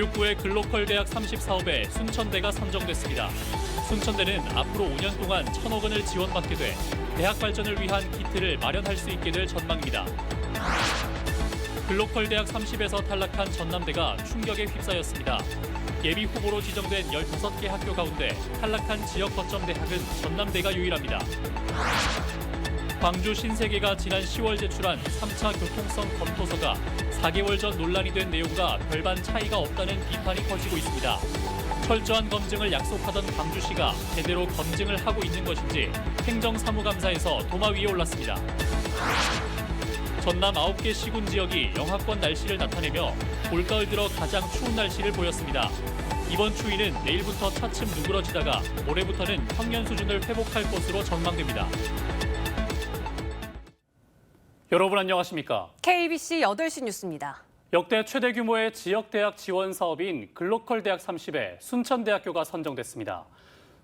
교육부의 글로컬 대학 30사업에 순천대가 선정됐습니다. 순천대는 앞으로 5년 동안 1,000억 원을 지원받게 돼 대학 발전을 위한 기틀을 마련할 수 있게 될 전망입니다. 글로컬 대학 30에서 탈락한 전남대가 충격에 휩싸였습니다. 예비 후보로 지정된 15개 학교 가운데 탈락한 지역 거점 대학은 전남대가 유일합니다. 광주 신세계가 지난 10월 제출한 3차 교통성 검토서가 4개월 전 논란이 된 내용과 별반 차이가 없다는 비판이 커지고 있습니다. 철저한 검증을 약속하던 광주시가 제대로 검증을 하고 있는 것인지 행정사무감사에서 도마 위에 올랐습니다. 전남 9개 시군 지역이 영하권 날씨를 나타내며 올가을 들어 가장 추운 날씨를 보였습니다. 이번 추위는 내일부터 차츰 누그러지다가 모레부터는 평년 수준을 회복할 것으로 전망됩니다. 여러분 안녕하십니까? KBC 8시 뉴스입니다. 역대 최대 규모의 지역대학 지원 사업인 글로컬 대학 30에 순천대학교가 선정됐습니다.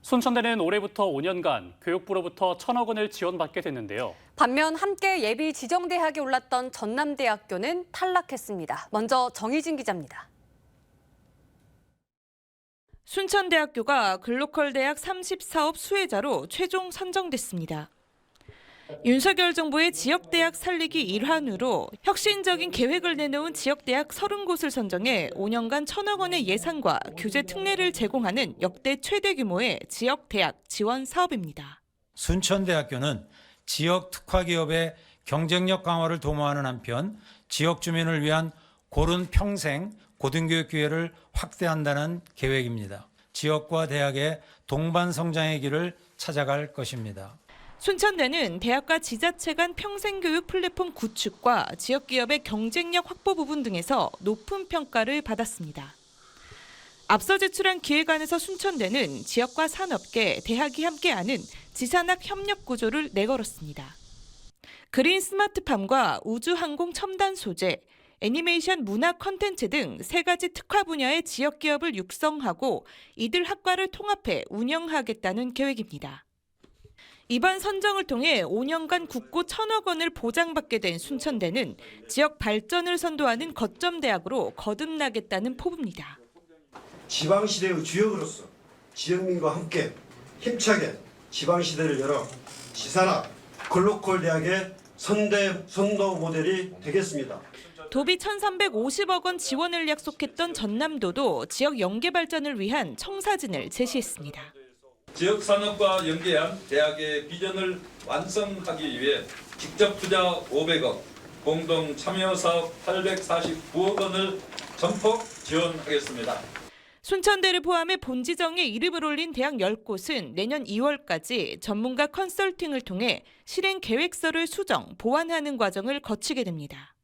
순천대는 올해부터 5년간 교육부로부터 1,000억 원을 지원받게 됐는데요. 반면 함께 예비 지정대학에 올랐던 전남대학교는 탈락했습니다. 먼저 정희진 기자입니다. 순천대학교가 글로컬 대학 30사업 수혜자로 최종 선정됐습니다. 윤석열 정부의 지역대학 살리기 일환으로 혁신적인 계획을 내놓은 지역대학 30곳을 선정해 5년간 1,000억 원의 예산과 교재 특례를 제공하는 역대 최대 규모의 지역대학 지원 사업입니다. 순천대학교는 지역 특화기업의 경쟁력 강화를 도모하는 한편 지역 주민을 위한 고른 평생 고등교육 기회를 확대한다는 계획입니다. 지역과 대학의 동반 성장의 길을 찾아갈 것입니다. 순천대는 대학과 지자체 간 평생교육 플랫폼 구축과 지역기업의 경쟁력 확보 부분 등에서 높은 평가를 받았습니다. 앞서 제출한 기획안에서 순천대는 지역과 산업계, 대학이 함께하는 지산학 협력 구조를 내걸었습니다. 그린 스마트팜과 우주항공 첨단 소재, 애니메이션 문화 콘텐츠 등 3가지 특화 분야의 지역기업을 육성하고 이들 학과를 통합해 운영하겠다는 계획입니다. 이번 선정을 통해 5년간 국고 1,000억 원을 보장받게 된 순천대는 지역 발전을 선도하는 거점 대학으로 거듭나겠다는 포부입니다. 지방시대의 주역으로서 지역민과 함께 힘차게 지방시대를 열어 지산학 글로컬 대학의 선도 모델이 되겠습니다. 도비 1,350억 원 지원을 약속했던 전남도도 지역 연계 발전을 위한 청사진을 제시했습니다. 지역 산업과 연계한 대학의 비전을 완성하기 위해 직접 투자 500억, 공동 참여 사업 849억 원을 전폭 지원하겠습니다. 순천대를 포함해 본지정에 이름을 올린 대학 10곳은 내년 2월까지 전문가 컨설팅을 통해 실행 계획서를 수정, 보완하는 과정을 거치게 됩니다.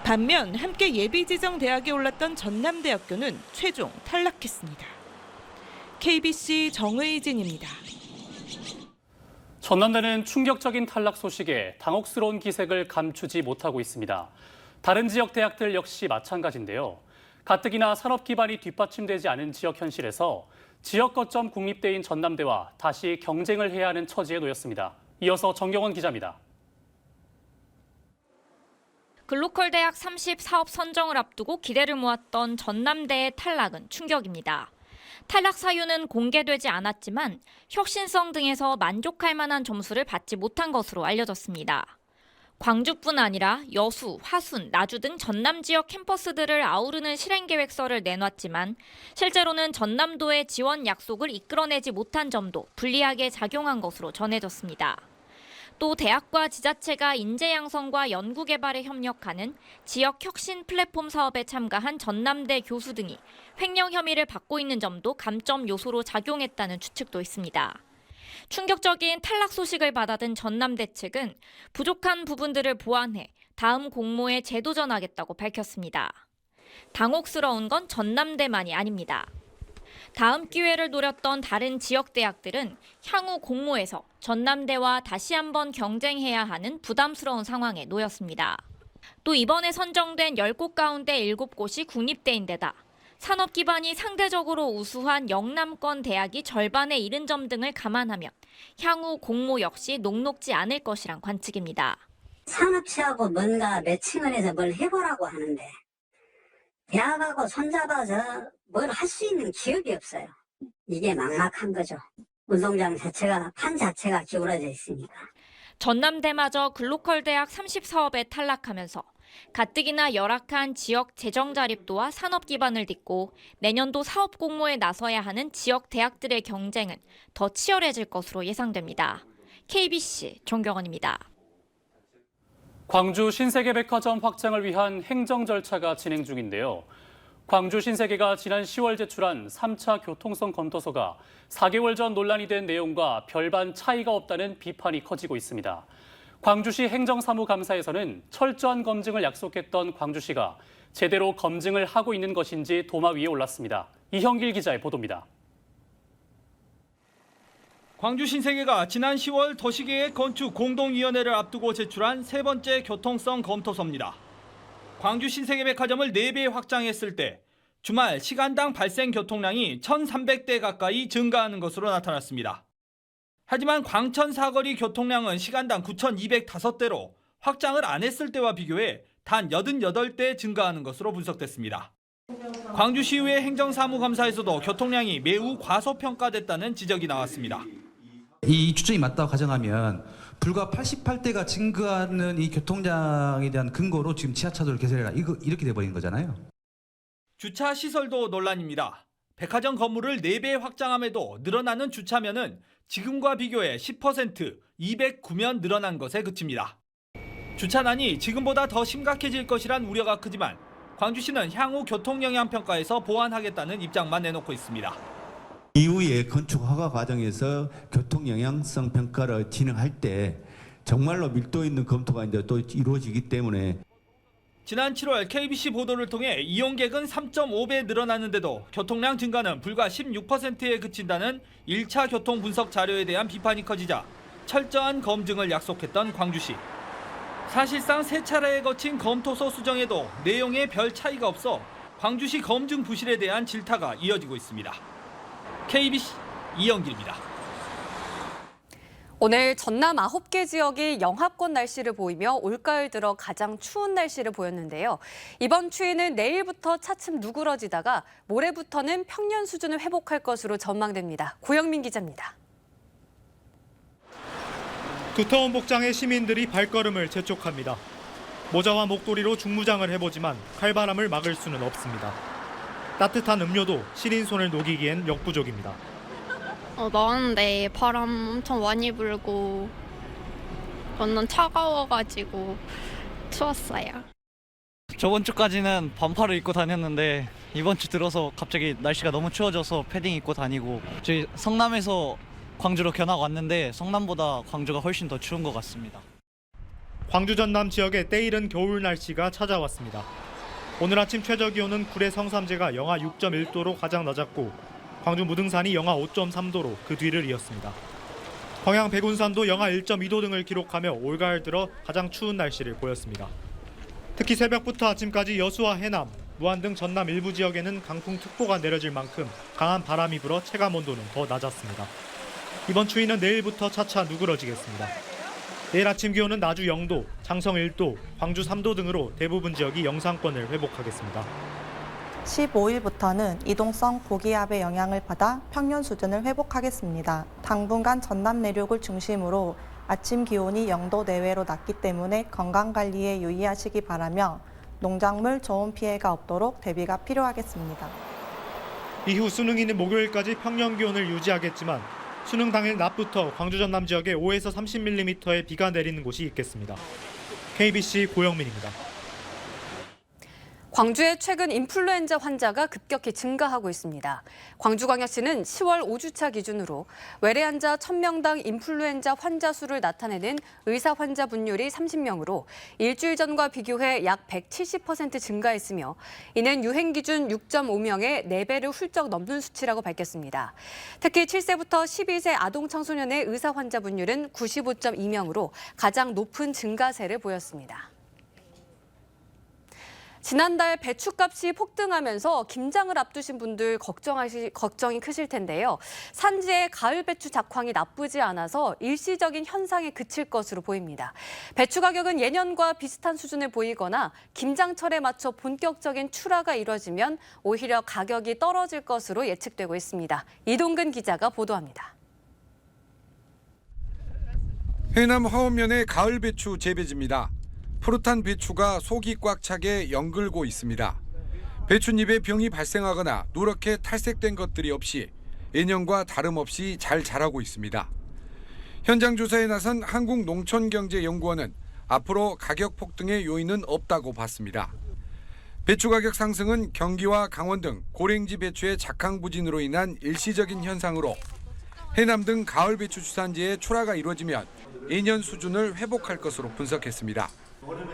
반면 함께 예비 지정 대학에 올랐던 전남대학교는 최종 탈락했습니다. KBC 정의진입니다. 전남대는 충격적인 탈락 소식에 당혹스러운 기색을 감추지 못하고 있습니다. 다른 지역 대학들 역시 마찬가지인데요. 가뜩이나 산업 기반이 뒷받침되지 않은 지역 현실에서 지역 거점 국립대인 전남대와 다시 경쟁을 해야 하는 처지에 놓였습니다. 이어서 정경원 기자입니다. 글로컬 대학 30 사업 선정을 앞두고 기대를 모았던 전남대의 탈락은 충격입니다. 탈락 사유는 공개되지 않았지만 혁신성 등에서 만족할 만한 점수를 받지 못한 것으로 알려졌습니다. 광주뿐 아니라 여수, 화순, 나주 등 전남 지역 캠퍼스들을 아우르는 실행계획서를 내놨지만 실제로는 전남도의 지원 약속을 이끌어내지 못한 점도 불리하게 작용한 것으로 전해졌습니다. 또 대학과 지자체가 인재 양성과 연구 개발에 협력하는 지역 혁신 플랫폼 사업에 참가한 전남대 교수 등이 횡령 혐의를 받고 있는 점도 감점 요소로 작용했다는 추측도 있습니다. 충격적인 탈락 소식을 받아든 전남대 측은 부족한 부분들을 보완해 다음 공모에 재도전하겠다고 밝혔습니다. 당혹스러운 건 전남대만이 아닙니다. 다음 기회를 노렸던 다른 지역 대학들은 향후 공모에서 전남대와 다시 한번 경쟁해야 하는 부담스러운 상황에 놓였습니다. 또 이번에 선정된 10곳 가운데 7곳이 국립대인데다 산업 기반이 상대적으로 우수한 영남권 대학이 절반에 이른 점 등을 감안하면 향후 공모 역시 녹록지 않을 것이란 관측입니다. 산업체하고 뭔가 매칭을 해서 뭘 해보라고 하는데 대학하고 손잡아서 뭘 할 수 있는 기업이 없어요. 이게 막막한 거죠. 운동장 자체가 판 자체가 기울어져 있으니까. 전남대마저 글로컬 대학 30사업에 탈락하면서 가뜩이나 열악한 지역 재정 자립도와 산업 기반을 딛고 내년도 사업 공모에 나서야 하는 지역 대학들의 경쟁은 더 치열해질 것으로 예상됩니다. KBC 정경원입니다. 광주 신세계백화점 확장을 위한 행정 절차가 진행 중인데요. 광주 신세계가 지난 10월 제출한 3차 교통성 검토서가 4개월 전 논란이 된 내용과 별반 차이가 없다는 비판이 커지고 있습니다. 광주시 행정사무감사에서는 철저한 검증을 약속했던 광주시가 제대로 검증을 하고 있는 것인지 도마 위에 올랐습니다. 이형길 기자의 보도입니다. 광주 신세계가 지난 10월 도시계획 건축 공동위원회를 앞두고 제출한 세 번째 교통성 검토서입니다. 광주 신세계백화점을 4배 확장했을 때 주말 시간당 발생 교통량이 1,300대 가까이 증가하는 것으로 나타났습니다. 하지만 광천 사거리 교통량은 시간당 9,205대로 확장을 안 했을 때와 비교해 단 88대 증가하는 것으로 분석됐습니다. 광주시의회 행정사무감사에서도 교통량이 매우 과소평가됐다는 지적이 나왔습니다. 이 추정이 맞다고 가정하면 불과 88대가 증가하는 이 교통량에 대한 근거로 지금 지하차도를 개설해라 이렇게 돼버린 거잖아요. 주차 시설도 논란입니다. 백화점 건물을 4배 확장함에도 늘어나는 주차면은 지금과 비교해 10%, 209면 늘어난 것에 그칩니다. 주차난이 지금보다 더 심각해질 것이란 우려가 크지만 광주시는 향후 교통영향평가에서 보완하겠다는 입장만 내놓고 있습니다. 이후에 건축 허가 과정에서 교통 영향성 평가를 진행할 때 정말로 밀도 있는 검토가 이제 또 이루어지기 때문에 지난 7월 KBC 보도를 통해 이용객은 3.5배 늘어났는데도 교통량 증가는 불과 16%에 그친다는 1차 교통 분석 자료에 대한 비판이 커지자 철저한 검증을 약속했던 광주시. 사실상 세 차례에 거친 검토서 수정에도 내용에 별 차이가 없어 광주시 검증 부실에 대한 질타가 이어지고 있습니다. KBC 이영길입니다. 오늘 전남 9개 지역이 영하권 날씨를 보이며 올가을 들어 가장 추운 날씨를 보였는데요. 이번 추위는 내일부터 차츰 누그러지다가 모레부터는 평년 수준을 회복할 것으로 전망됩니다. 고영민 기자입니다. 두터운 복장의 시민들이 발걸음을 재촉합니다. 모자와 목도리로 중무장을 해보지만 칼바람을 막을 수는 없습니다. 따뜻한 음료도 시린 손을 녹이기엔 역부족입니다. 나왔는데 바람 엄청 많이 불고 완전 차가워가지고 추웠어요. 저번 주까지는 반팔을 입고 다녔는데 이번 주 들어서 갑자기 날씨가 너무 추워져서 패딩 입고 다니고 저희 성남에서 광주로 견학 왔는데 성남보다 광주가 훨씬 더 추운 것 같습니다. 광주 전남 지역에 때이른 겨울 날씨가 찾아왔습니다. 오늘 아침 최저 기온은 구례 성삼재가 영하 6.1도로 가장 낮았고 광주 무등산이 영하 5.3도로 그 뒤를 이었습니다. 광양 백운산도 영하 1.2도 등을 기록하며 올가을 들어 가장 추운 날씨를 보였습니다. 특히 새벽부터 아침까지 여수와 해남, 무안 등 전남 일부 지역에는 강풍특보가 내려질 만큼 강한 바람이 불어 체감 온도는 더 낮았습니다. 이번 추위는 내일부터 차차 누그러지겠습니다. 내일 아침 기온은 나주 0도, 장성 1도, 광주 3도 등으로 대부분 지역이 영상권을 회복하겠습니다. 15일부터는 이동성 고기압의 영향을 받아 평년 수준을 회복하겠습니다. 당분간 전남 내륙을 중심으로 아침 기온이 0도 내외로 낮기 때문에 건강관리에 유의하시기 바라며 농작물 저온 피해가 없도록 대비가 필요하겠습니다. 이후 수능이는 목요일까지 평년 기온을 유지하겠지만 수능 당일 낮부터 광주 전남 지역에 5에서 30mm의 비가 내리는 곳이 있겠습니다. KBC 고영민입니다. 광주에 최근 인플루엔자 환자가 급격히 증가하고 있습니다. 광주광역시는 10월 5주차 기준으로 외래 환자 1000명당 인플루엔자 환자 수를 나타내는 의사 환자 분율이 30명으로 일주일 전과 비교해 약 170% 증가했으며 이는 유행 기준 6.5명의 4배를 훌쩍 넘는 수치라고 밝혔습니다. 특히 7세부터 12세 아동 청소년의 의사 환자 분율은 95.2명으로 가장 높은 증가세를 보였습니다. 지난달 배추값이 폭등하면서 김장을 앞두신 분들 걱정이 크실 텐데요. 산지의 가을 배추 작황이 나쁘지 않아서 일시적인 현상에 그칠 것으로 보입니다. 배추 가격은 예년과 비슷한 수준을 보이거나 김장철에 맞춰 본격적인 출하가 이뤄지면 오히려 가격이 떨어질 것으로 예측되고 있습니다. 이동근 기자가 보도합니다. 해남 화원면의 가을 배추 재배지입니다. 푸릇한 배추가 속이 꽉 차게 연글고 있습니다. 배춧잎에 병이 발생하거나 누렇게 탈색된 것들이 없이 예년과 다름없이 잘 자라고 있습니다. 현장 조사에 나선 한국농촌경제연구원은 앞으로 가격 폭등의 요인은 없다고 봤습니다. 배추 가격 상승은 경기와 강원 등 고랭지 배추의 작황 부진으로 인한 일시적인 현상으로 해남 등 가을 배추 주산지의 출하가 이루어지면 예년 수준을 회복할 것으로 분석했습니다.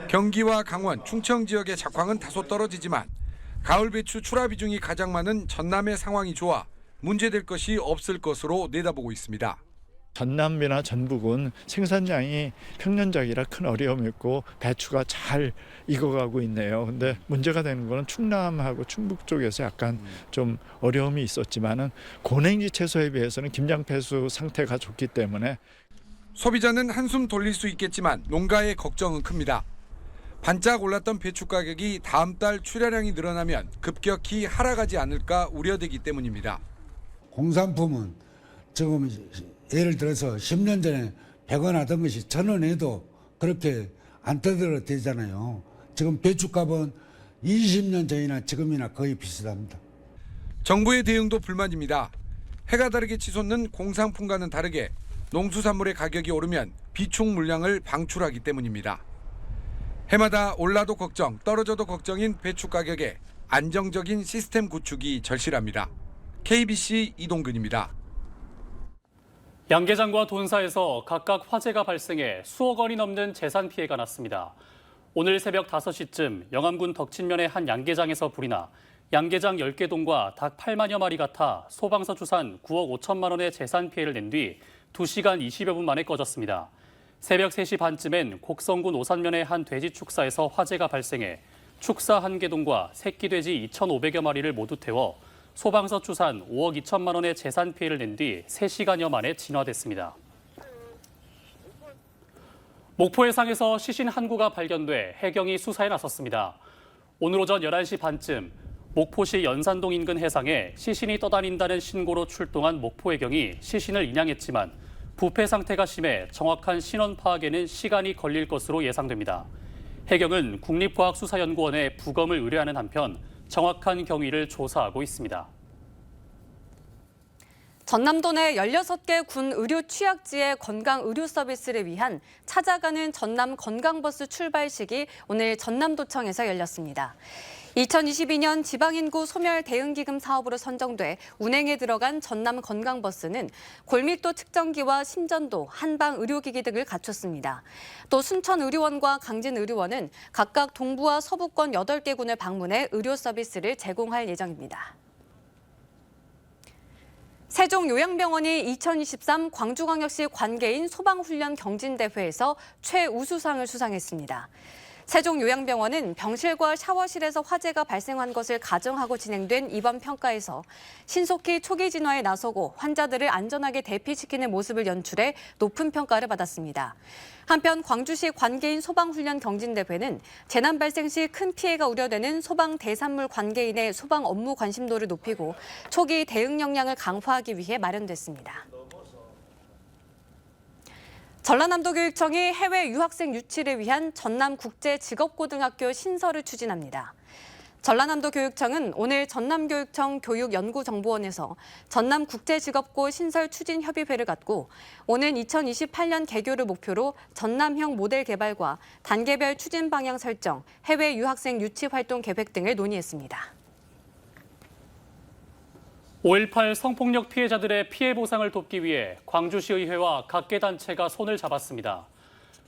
경기와 강원, 충청 지역의 작황은 다소 떨어지지만 가을 배추 출하 비중이 가장 많은 전남의 상황이 좋아 문제될 것이 없을 것으로 내다보고 있습니다. 전남이나 전북은 생산량이 평년작이라 큰 어려움이 있고 배추가 잘 익어가고 있네요. 근데 문제가 되는 거는 충남하고 충북 쪽에서 약간 좀 어려움이 있었지만은 고냉지 채소에 비해서는 김장 배수 상태가 좋기 때문에 소비자는 한숨 돌릴 수 있겠지만 농가의 걱정은 큽니다. 반짝 올랐던 배추 가격이 다음 달 출하량이 늘어나면 급격히 하락하지 않을까 우려되기 때문입니다. 공산품은 지금 예를 들어서 10년 전에 100원 하던 것이 1000원 해도 그렇게 안 떠들어대잖아요. 지금 배추값은 20년 전이나 지금이나 거의 비슷합니다. 정부의 대응도 불만입니다. 해가 다르게 치솟는 공산품과는 다르게 농수산물의 가격이 오르면 비축 물량을 방출하기 때문입니다. 해마다 올라도 걱정, 떨어져도 걱정인 배추 가격에 안정적인 시스템 구축이 절실합니다. KBC 이동근입니다. 양계장과 돈사에서 각각 화재가 발생해 수억 원이 넘는 재산 피해가 났습니다. 오늘 새벽 5시쯤 영암군 덕친면의 한 양계장에서 불이 나 양계장 10개 동과 닭 8만여 마리가 타 소방서 추산 9억 5천만 원의 재산 피해를 낸 뒤 2시간 20여 분 만에 꺼졌습니다. 새벽 3시 반쯤엔 곡성군 오산면의 한 돼지 축사에서 화재가 발생해 축사 1개동과 새끼 돼지 2,500여 마리를 모두 태워 소방서 추산 5억 2천만 원의 재산 피해를 낸 뒤 3시간여 만에 진화됐습니다. 목포 해상에서 시신 한 구가 발견돼 해경이 수사에 나섰습니다. 오늘 오전 11시 반쯤 목포시 연산동 인근 해상에 시신이 떠다닌다는 신고로 출동한 목포해경이 시신을 인양했지만 부패 상태가 심해 정확한 신원 파악에는 시간이 걸릴 것으로 예상됩니다. 해경은 국립과학수사연구원에 부검을 의뢰하는 한편 정확한 경위를 조사하고 있습니다. 전남도 내 16개 군 의료 취약지의 건강 의료 서비스를 위한 찾아가는 전남 건강버스 출발식이 오늘 전남도청에서 열렸습니다. 2022년 지방인구 소멸 대응기금 사업으로 선정돼 운행에 들어간 전남 건강버스는 골밀도 측정기와 심전도, 한방 의료기기 등을 갖췄습니다. 또 순천의료원과 강진의료원은 각각 동부와 서부권 8개 군을 방문해 의료 서비스를 제공할 예정입니다. 세종요양병원이 2023 광주광역시 관계인 소방훈련 경진대회에서 최우수상을 수상했습니다. 세종요양병원은 병실과 샤워실에서 화재가 발생한 것을 가정하고 진행된 이번 평가에서 신속히 초기 진화에 나서고 환자들을 안전하게 대피시키는 모습을 연출해 높은 평가를 받았습니다. 한편 광주시 관계인 소방훈련 경진대회는 재난 발생 시 큰 피해가 우려되는 소방 대산물 관계인의 소방 업무 관심도를 높이고 초기 대응 역량을 강화하기 위해 마련됐습니다. 전라남도교육청이 해외 유학생 유치를 위한 전남국제직업고등학교 신설을 추진합니다. 전라남도교육청은 오늘 전남교육청 교육연구정보원에서 전남국제직업고 신설 추진협의회를 갖고 오는 2028년 개교를 목표로 전남형 모델 개발과 단계별 추진 방향 설정, 해외 유학생 유치 활동 계획 등을 논의했습니다. 5.18 성폭력 피해자들의 피해 보상을 돕기 위해 광주시의회와 각계 단체가 손을 잡았습니다.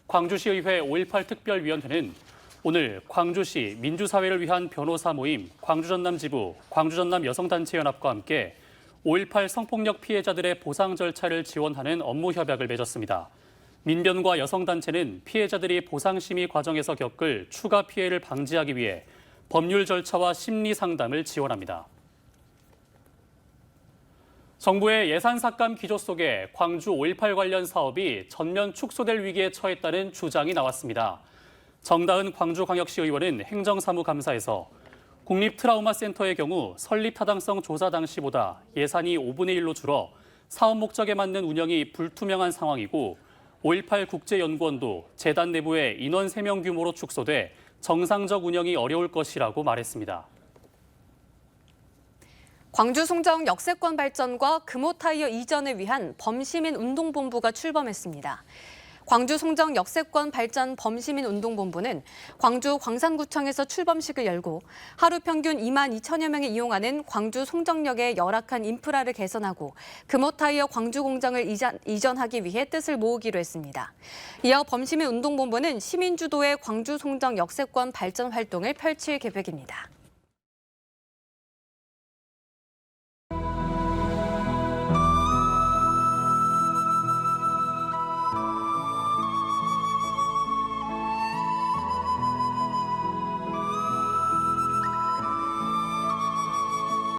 광주시의회 5.18 특별위원회는 오늘 광주시 민주사회를 위한 변호사 모임 광주전남지부, 광주전남여성단체연합과 함께 5.18 성폭력 피해자들의 보상 절차를 지원하는 업무 협약을 맺었습니다. 민변과 여성단체는 피해자들이 보상심의 과정에서 겪을 추가 피해를 방지하기 위해 법률 절차와 심리 상담을 지원합니다. 정부의 예산 삭감 기조 속에 광주 5.18 관련 사업이 전면 축소될 위기에 처했다는 주장이 나왔습니다. 정다은 광주광역시 의원은 행정사무감사에서 국립트라우마센터의 경우 설립 타당성 조사 당시보다 예산이 5분의 1로 줄어 사업 목적에 맞는 운영이 불투명한 상황이고 5.18 국제연구원도 재단 내부의 인원 3명 규모로 축소돼 정상적 운영이 어려울 것이라고 말했습니다. 광주 송정 역세권 발전과 금호타이어 이전을 위한 범시민 운동본부가 출범했습니다. 광주 송정 역세권 발전 범시민 운동본부는 광주 광산구청에서 출범식을 열고 하루 평균 2만 2천여 명이 이용하는 광주 송정역의 열악한 인프라를 개선하고 금호타이어 광주 공장을 이전하기 위해 뜻을 모으기로 했습니다. 이어 범시민 운동본부는 시민 주도의 광주 송정 역세권 발전 활동을 펼칠 계획입니다.